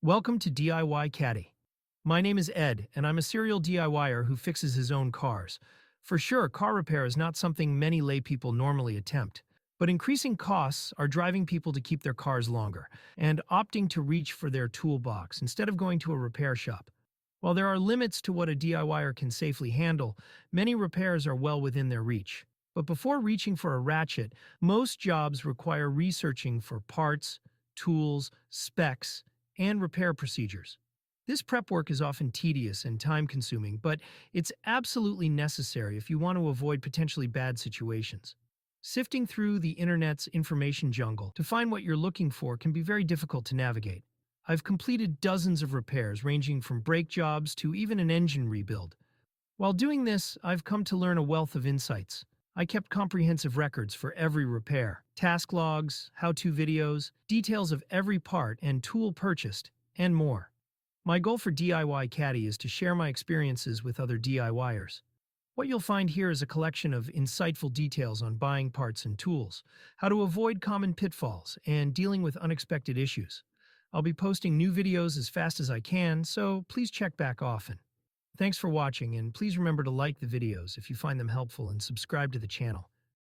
Welcome to DIYCaddie. My name is Ed, and I'm a serial DIYer who fixes his own cars. For sure, car repair is not something many laypeople normally attempt, but increasing costs are driving people to keep their cars longer and opting to reach for their toolbox instead of going to a repair shop. While there are limits to what a DIYer can safely handle, many repairs are well within their reach. But before reaching for a ratchet, most jobs require researching for parts, tools, specs, and repair procedures. This prep work is often tedious and time-consuming, but it's absolutely necessary if you want to avoid potentially bad situations. Sifting through the internet's information jungle to find what you're looking for can be very difficult to navigate. I've completed dozens of repairs ranging from brake jobs to even an engine rebuild. While doing this, I've come to learn a wealth of insights. I kept comprehensive records for every repair, task logs, how-to videos, details of every part and tool purchased, and more. My goal for DIYCaddie is to share my experiences with other DIYers. What you'll find here is a collection of insightful details on buying parts and tools, how to avoid common pitfalls, and dealing with unexpected issues. I'll be posting new videos as fast as I can, so please check back often. Thanks for watching, and please remember to like the videos if you find them helpful and subscribe to the channel.